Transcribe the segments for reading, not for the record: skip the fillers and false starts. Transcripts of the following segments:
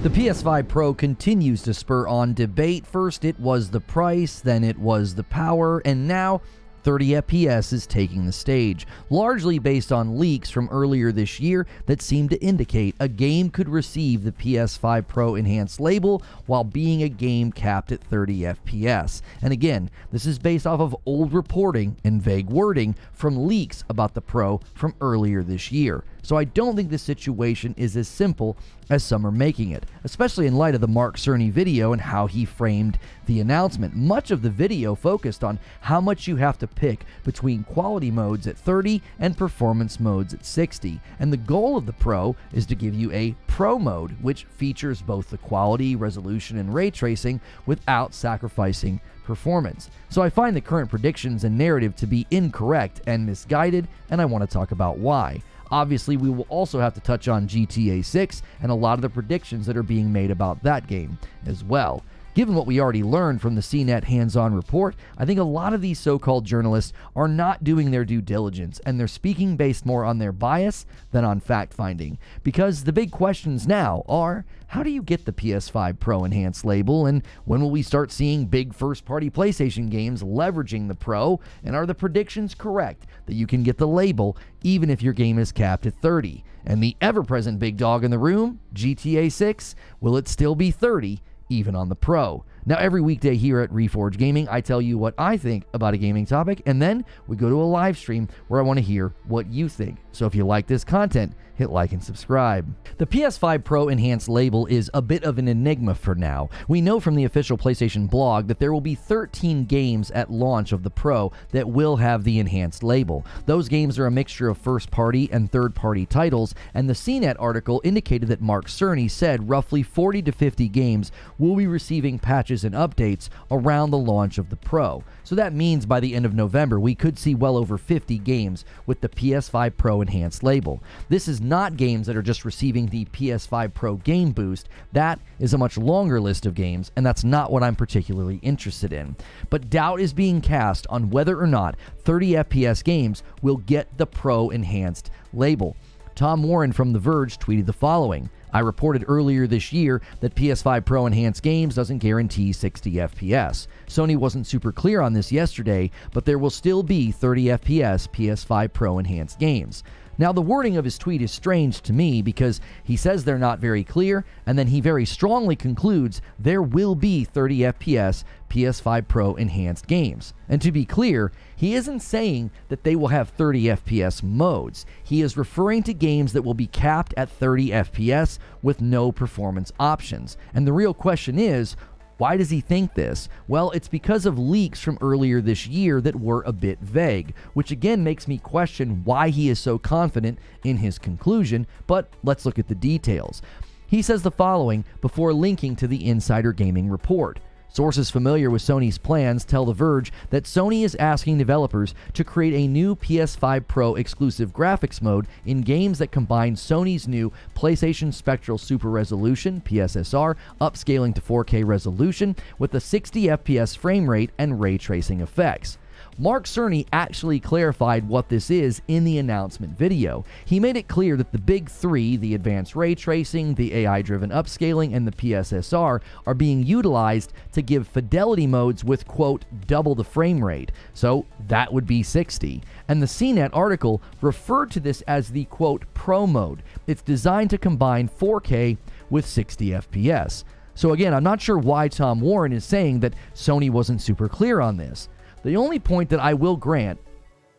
The PS5 Pro continues to spur on debate. First it was the price, then it was the power, and now 30 FPS is taking the stage, largely based on leaks from earlier this year that seem to indicate a game could receive the PS5 Pro Enhanced label while being a game capped at 30 FPS. And again, this is based off of old reporting and vague wording from leaks about the Pro from earlier this year. So I don't think this situation is as simple as some are making it, especially in light of the Mark Cerny video and how he framed the announcement. Much of the video focused on how much you have to pick between quality modes at 30 and performance modes at 60. And the goal of the Pro is to give you a Pro mode, which features both the quality, resolution, and ray tracing without sacrificing performance. So I find the current predictions and narrative to be incorrect and misguided, and I want to talk about why. Obviously, we will also have to touch on GTA 6 and a lot of the predictions that are being made about that game as well. Given what we already learned from the CNET hands-on report, I think a lot of these so-called journalists are not doing their due diligence, and they're speaking based more on their bias than on fact-finding. Because the big questions now are, how do you get the PS5 Pro Enhanced label, and when will we start seeing big first-party PlayStation games leveraging the Pro, and are the predictions correct that you can get the label even if your game is capped at 30? And the ever-present big dog in the room, GTA 6, will it still be 30 even on the Pro? Now, every weekday here at Reforge Gaming, I tell you what I think about a gaming topic, and then we go to a live stream where I want to hear what you think. So if you like this content, hit like and subscribe. The PS5 Pro Enhanced label is a bit of an enigma for now. We know from the official PlayStation blog that there will be 13 games at launch of the Pro that will have the Enhanced label. Those games are a mixture of first-party and third-party titles, and the CNET article indicated that Mark Cerny said roughly 40 to 50 games will be receiving patches and updates around the launch of the Pro. So that means by the end of November, we could see well over 50 games with the PS5 Pro Enhanced label. This is not games that are just receiving the PS5 Pro Game Boost. That is a much longer list of games, and that's not what I'm particularly interested in. But doubt is being cast on whether or not 30 FPS games will get the Pro Enhanced label. Tom Warren from The Verge tweeted the following: I reported earlier this year that PS5 Pro Enhanced games doesn't guarantee 60 FPS. Sony wasn't super clear on this yesterday, but there will still be 30 FPS PS5 Pro Enhanced games. Now, the wording of his tweet is strange to me because he says they're not very clear, and then he very strongly concludes there will be 30 FPS PS5 Pro Enhanced games. And to be clear, he isn't saying that they will have 30 FPS modes. He is referring to games that will be capped at 30 FPS with no performance options. And the real question is, why does he think this? Well, it's because of leaks from earlier this year that were a bit vague, which again makes me question why he is so confident in his conclusion, but let's look at the details. He says the following before linking to the Insider Gaming report. Sources familiar with Sony's plans tell The Verge that Sony is asking developers to create a new PS5 Pro exclusive graphics mode in games that combine Sony's new PlayStation Spectral Super Resolution, PSSR, upscaling to 4K resolution with a 60 FPS frame rate and ray tracing effects. Mark Cerny actually clarified what this is in the announcement video. He made it clear that the big three, the advanced ray tracing, the AI-driven upscaling, and the PSSR, are being utilized to give fidelity modes with, quote, double the frame rate. So that would be 60. And the CNET article referred to this as the, quote, Pro mode. It's designed to combine 4K with 60 FPS. So again, I'm not sure why Tom Warren is saying that Sony wasn't super clear on this. The only point that I will grant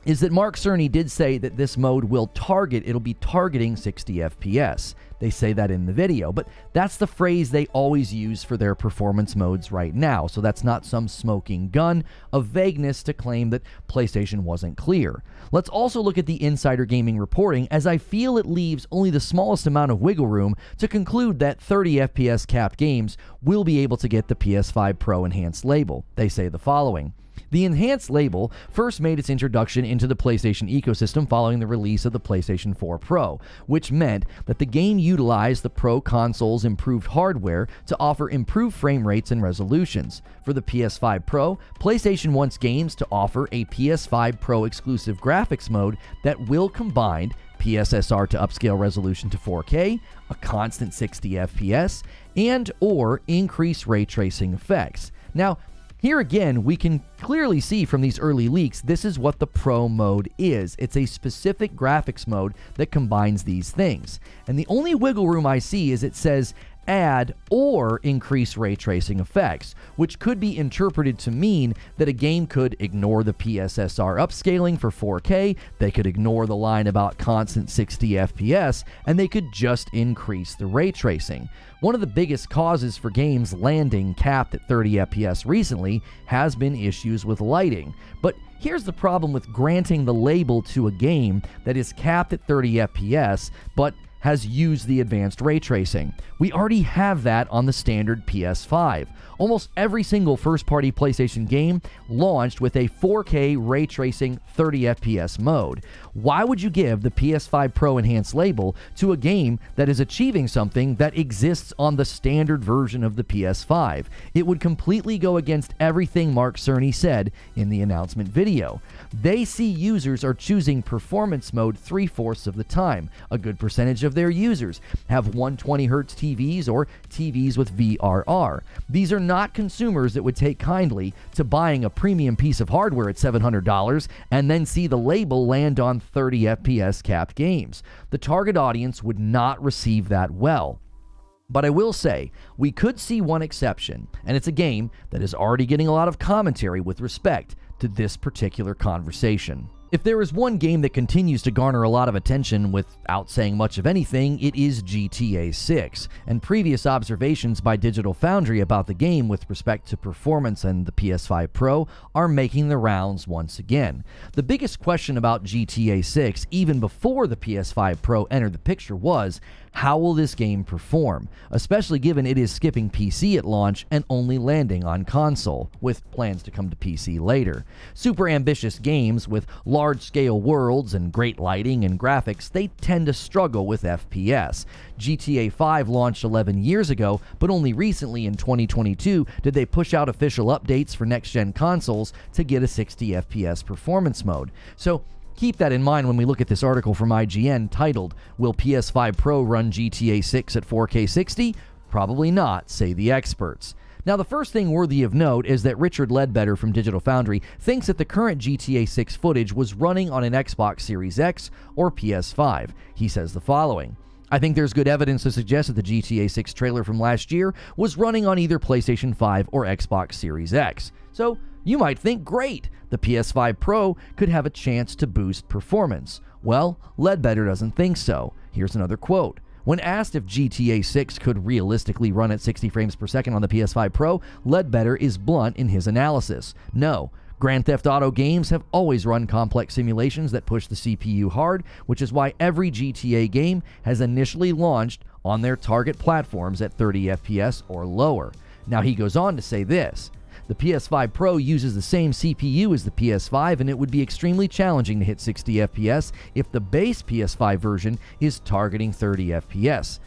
is that Mark Cerny did say that this mode will it'll be targeting 60 FPS. They say that in the video, but that's the phrase they always use for their performance modes right now, so that's not some smoking gun of vagueness to claim that PlayStation wasn't clear. Let's also look at the Insider Gaming reporting, as I feel it leaves only the smallest amount of wiggle room to conclude that 30 FPS capped games will be able to get the PS5 Pro Enhanced label. They say the following. The Enhanced label first made its introduction into the PlayStation ecosystem following the release of the PlayStation 4 Pro, which meant that the game utilized the Pro console's improved hardware to offer improved frame rates and resolutions. For the PS5 Pro, PlayStation wants games to offer a PS5 Pro exclusive graphics mode that will combine PSSR to upscale resolution to 4K, a constant 60 FPS, and or increase ray tracing effects. Now, here again, we can clearly see from these early leaks, this is what the Pro mode is. It's a specific graphics mode that combines these things. And the only wiggle room I see is it says add or increase ray tracing effects, which could be interpreted to mean that a game could ignore the PSSR upscaling for 4K, they could ignore the line about constant 60 FPS, and they could just increase the ray tracing. One of the biggest causes for games landing capped at 30 FPS recently has been issues with lighting. But here's the problem with granting the label to a game that is capped at 30 FPS, but has used the advanced ray tracing. We already have that on the standard PS5. Almost every single first-party PlayStation game launched with a 4K ray tracing 30 FPS mode. Why would you give the PS5 Pro enhanced label to a game that is achieving something that exists on the standard version of the PS5? It would completely go against everything Mark Cerny said in the announcement video. They see users are choosing performance mode 3/4 of the time. A good percentage of their users have 120Hz TVs or TVs with VRR. These are not consumers that would take kindly to buying a premium piece of hardware at $700 and then see the label land on 30 FPS capped games. The target audience would not receive that well. But I will say, we could see one exception, and it's a game that is already getting a lot of commentary with respect to this particular conversation. If there is one game that continues to garner a lot of attention without saying much of anything, it is GTA 6, and previous observations by Digital Foundry about the game with respect to performance and the PS5 Pro are making the rounds once again. The biggest question about GTA 6, even before the PS5 Pro entered the picture, was, how will this game perform, especially given it is skipping PC at launch and only landing on console, with plans to come to PC later. Super ambitious games with large-scale worlds and great lighting and graphics, they tend to struggle with FPS. GTA 5 launched 11 years ago, but only recently in 2022 did they push out official updates for next-gen consoles to get a 60 FPS performance mode. So keep that in mind when we look at this article from IGN titled, "Will PS5 Pro run GTA 6 at 4K 60? Probably not, say the experts." Now, the first thing worthy of note is that Richard Ledbetter from Digital Foundry thinks that the current GTA 6 footage was running on an Xbox Series X or PS5. He says the following: "I think there's good evidence to suggest that the GTA 6 trailer from last year was running on either PlayStation 5 or Xbox Series X. So you might think, great, the PS5 Pro could have a chance to boost performance. Well, Ledbetter doesn't think so. Here's another quote. When asked if GTA 6 could realistically run at 60 frames per second on the PS5 Pro, Ledbetter is blunt in his analysis. No. Grand Theft Auto games have always run complex simulations that push the CPU hard, which is why every GTA game has initially launched on their target platforms at 30 FPS or lower." Now he goes on to say this: "The PS5 Pro uses the same CPU as the PS5, and it would be extremely challenging to hit 60 FPS if the base PS5 version is targeting 30 FPS.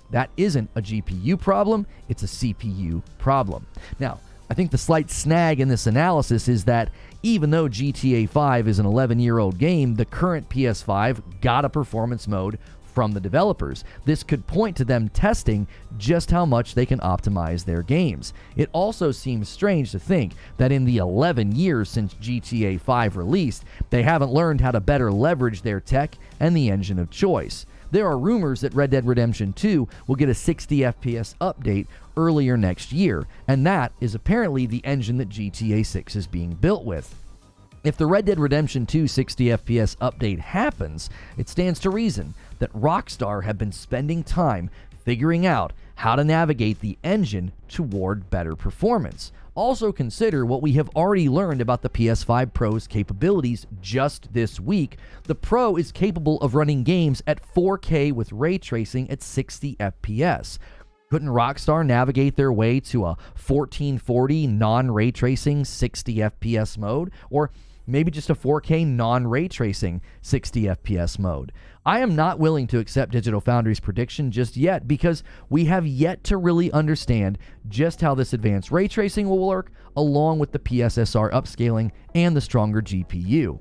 That isn't a GPU problem, it's a CPU problem." Now, I think the slight snag in this analysis is that even though GTA 5 is an 11-year-old game, the current PS5 got a performance mode from the developers. This could point to them testing just how much they can optimize their games. It also seems strange to think that in the 11 years since GTA 5 released, they haven't learned how to better leverage their tech and the engine of choice. There are rumors that Red Dead Redemption 2 will get a 60 FPS update earlier next year, and that is apparently the engine that GTA 6 is being built with. If the Red Dead Redemption 2 60 FPS update happens, it stands to reason that Rockstar have been spending time figuring out how to navigate the engine toward better performance. Also consider what we have already learned about the PS5 Pro's capabilities just this week. The Pro is capable of running games at 4K with ray tracing at 60 FPS. Couldn't Rockstar navigate their way to a 1440 non-ray tracing 60 FPS mode? Or maybe just a 4K non-ray tracing 60 FPS mode? I am not willing to accept Digital Foundry's prediction just yet because we have yet to really understand just how this advanced ray tracing will work along with the PSSR upscaling and the stronger GPU.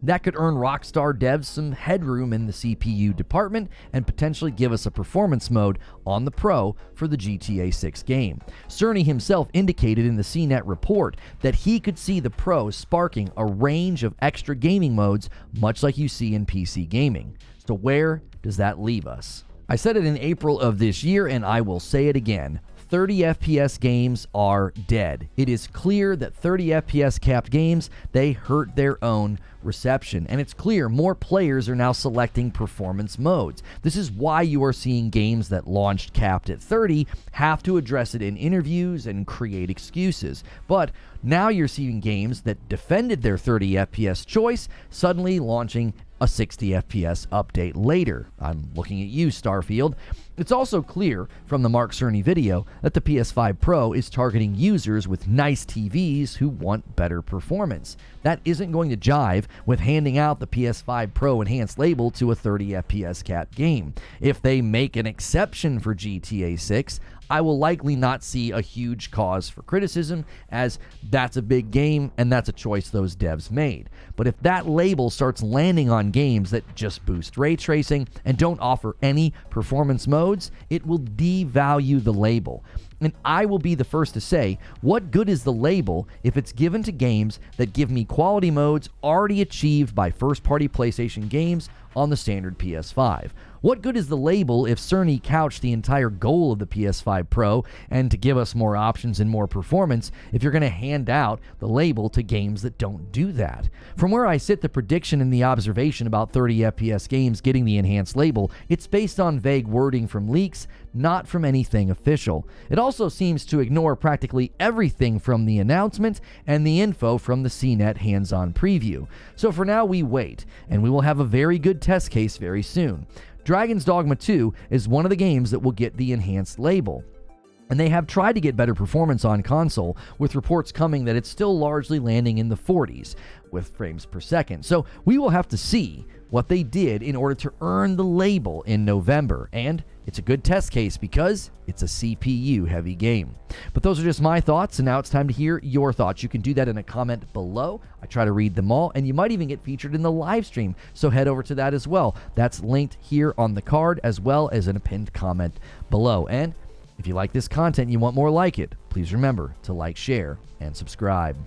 That could earn Rockstar devs some headroom in the CPU department and potentially give us a performance mode on the Pro for the GTA 6 game. Cerny himself indicated in the CNET report that he could see the Pro sparking a range of extra gaming modes, much like you see in PC gaming. So where does that leave us? I said it in April of this year, and I will say it again. 30 FPS games are dead. It is clear that 30 FPS capped games, they hurt their own reception. And it's clear more players are now selecting performance modes. This is why you are seeing games that launched capped at 30 have to address it in interviews and create excuses. But now you're seeing games that defended their 30 FPS choice suddenly launching a 60 FPS update later. I'm looking at you, Starfield. It's also clear from the Mark Cerny video that the PS5 Pro is targeting users with nice TVs who want better performance. That isn't going to jive with handing out the PS5 Pro enhanced label to a 30 FPS capped game. If they make an exception for GTA 6, I will likely not see a huge cause for criticism, as that's a big game and that's a choice those devs made. But if that label starts landing on games that just boost ray tracing and don't offer any performance modes, it will devalue the label. And I will be the first to say, what good is the label if it's given to games that give me quality modes already achieved by first-party PlayStation games on the standard PS5? What good is the label if Cerny couched the entire goal of the PS5 Pro and to give us more options and more performance if you're going to hand out the label to games that don't do that? From where I sit, the prediction and the observation about 30 FPS games getting the enhanced label, it's based on vague wording from leaks, not from anything official. It also seems to ignore practically everything from the announcement and the info from the CNET hands-on preview. So for now, we wait, and we will have a very good test case very soon. Dragon's Dogma 2 is one of the games that will get the enhanced label. And they have tried to get better performance on console, with reports coming that it's still largely landing in the 40s with frames per second. So we will have to see what they did in order to earn the label in November. And it's a good test case because it's a CPU-heavy game. But those are just my thoughts, and now it's time to hear your thoughts. You can do that in a comment below. I try to read them all, and you might even get featured in the live stream, so head over to that as well. That's linked here on the card, as well as in a pinned comment below. And if you like this content and you want more like it, please remember to like, share, and subscribe.